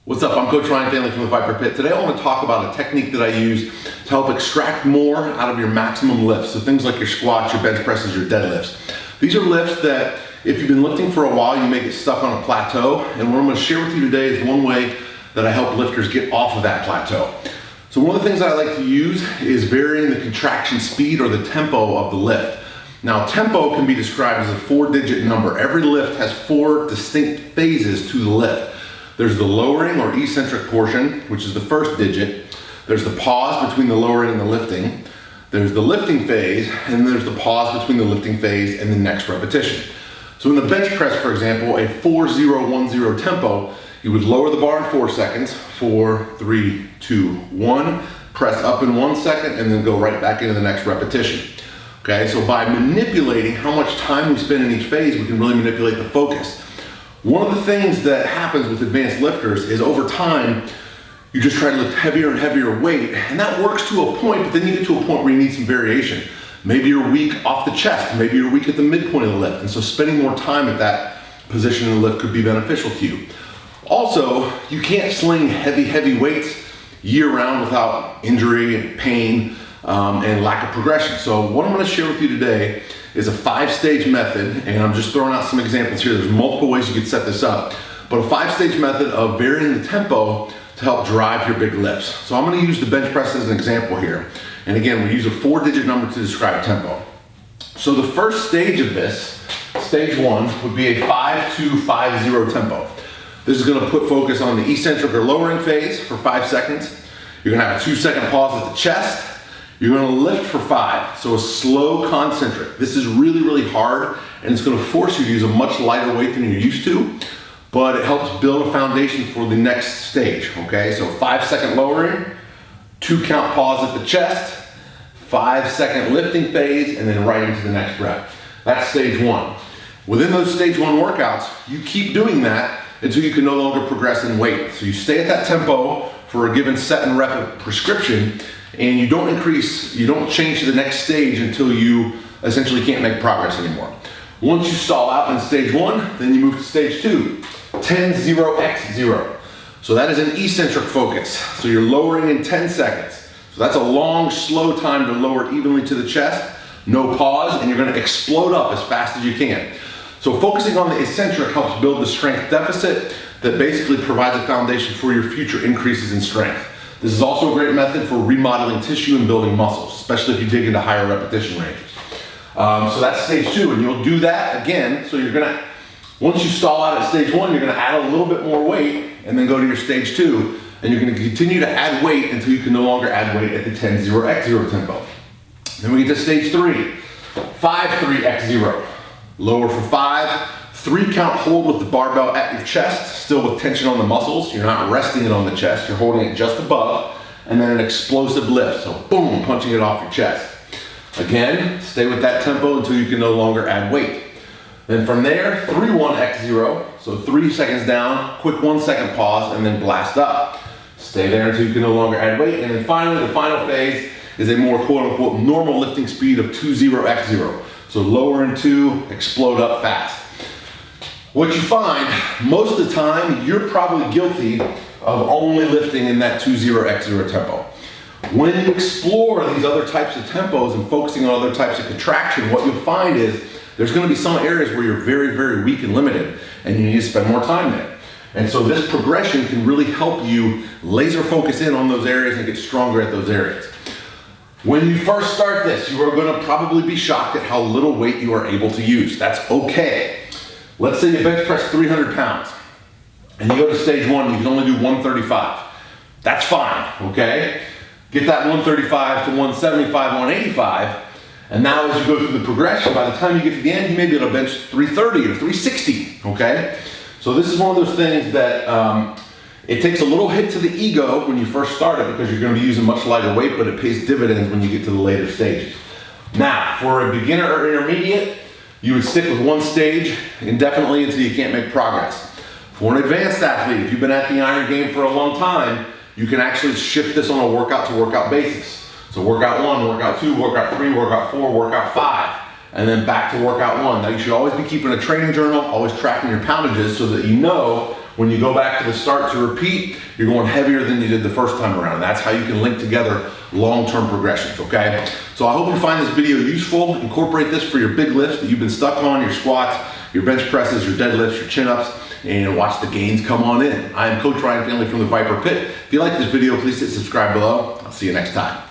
What's up? I'm Coach Ryan Stanley from the Viper Pit. Today I want to talk about a technique that I use to help extract more out of your maximum lifts. So things like your squats, your bench presses, your deadlifts. These are lifts that if you've been lifting for a while, you may get stuck on a plateau. And what I'm going to share with you today is one way that I help lifters get off of that plateau. So one of the things that I like to use is varying the contraction speed or the tempo of the lift. Now, tempo can be described as a 4-digit number. Every lift has 4 distinct phases to the lift. There's the lowering or eccentric portion, which is the first digit. There's the pause between the lowering and the lifting. There's the lifting phase, and there's the pause between the lifting phase and the next repetition. So in the bench press, for example, a 4-0-1-0 tempo, you would lower the bar in 4 seconds, 4, 3, 2, 1, press up in 1 second, and then go right back into the next repetition. Okay, so by manipulating how much time we spend in each phase, we can really manipulate the focus. One of the things that happens with advanced lifters is over time, you just try to lift heavier and heavier weight, and that works to a point, but then you get to a point where you need some variation. Maybe you're weak off the chest, maybe you're weak at the midpoint of the lift, and so spending more time at that position in the lift could be beneficial to you. Also, you can't sling heavy weights year-round without injury and pain and lack of progression. So what I'm going to share with you today is a 5-stage method, and I'm just throwing out some examples here. There's multiple ways you could set this up, but a 5-stage method of varying the tempo to help drive your big lifts. So I'm going to use the bench press as an example here. And again, we use a 4-digit number to describe tempo. So the first stage of this, stage 1, would be a 5-2-5-0 tempo. This is going to put focus on the eccentric or lowering phase for 5 seconds. You're going to have a 2-second pause at the chest. You're going to lift for 5, so a slow concentric. This is really hard, and it's going to force you to use a much lighter weight than you're used to, but it helps build a foundation for the next stage, okay? So 5-second lowering, 2-count pause at the chest, 5-second lifting phase, and then right into the next rep. That's stage 1. Within those stage 1 workouts, you keep doing that until you can no longer progress in weight. So you stay at that tempo for a given set and rep prescription, and you don't change to the next stage until you essentially can't make progress anymore. Once you stall out in stage 1, then you move to stage 2, 10-0-x-0. So that is an eccentric focus. So you're lowering in 10 seconds. So that's a long, slow time to lower evenly to the chest, no pause, and you're gonna explode up as fast as you can. So focusing on the eccentric helps build the strength deficit that basically provides a foundation for your future increases in strength. This is also a great method for remodeling tissue and building muscles, especially if you dig into higher repetition ranges. So that's stage 2, and you'll do that again. So you're gonna, once you stall out at stage 1, you're gonna add a little bit more weight and then go to your stage 2, and you're gonna continue to add weight until you can no longer add weight at the 10-0-x-0 tempo. Then we get to stage 3, 5-3-x-0. Lower for 5, 3-count hold with the barbell at your chest, still with tension on the muscles. You're not resting it on the chest, you're holding it just above, and then an explosive lift, so boom, punching it off your chest. Again, stay with that tempo until you can no longer add weight. Then from there, 3-1-x-0, so 3 seconds down, quick 1-second pause, and then blast up. Stay there until you can no longer add weight, and then finally, the final phase is a more quote-unquote normal lifting speed of 2-0-x-0. So lower in 2, explode up fast. What you find, most of the time, you're probably guilty of only lifting in that 2-0-x-0 tempo. When you explore these other types of tempos and focusing on other types of contraction, what you'll find is there's gonna be some areas where you're very weak and limited, and you need to spend more time there. And so this progression can really help you laser focus in on those areas and get stronger at those areas. When you first start this, you are gonna probably be shocked at how little weight you are able to use. That's okay. Let's say you bench press 300 pounds and you go to stage 1, you can only do 135. That's fine, okay? Get that 135 to 175, 185, and now as you go through the progression, by the time you get to the end, you may be able to bench 330 or 360, okay? So this is one of those things that it takes a little hit to the ego when you first start it because you're gonna be using much lighter weight, but it pays dividends when you get to the later stages. Now, for a beginner or intermediate, you would stick with one stage indefinitely until you can't make progress. For an advanced athlete, if you've been at the iron game for a long time, you can actually shift this on a workout to workout basis. So workout 1, workout 2, workout 3, workout 4, workout 5, and then back to workout 1. Now you should always be keeping a training journal, always tracking your poundages so that you know when you go back to the start to repeat, you're going heavier than you did the first time around. And that's how you can link together long-term progressions, okay? So I hope you find this video useful. Incorporate this for your big lifts that you've been stuck on, your squats, your bench presses, your deadlifts, your chin-ups, and watch the gains come on in. I am Coach Ryan Finley from the Viper Pit. If you like this video, please hit subscribe below. I'll see you next time.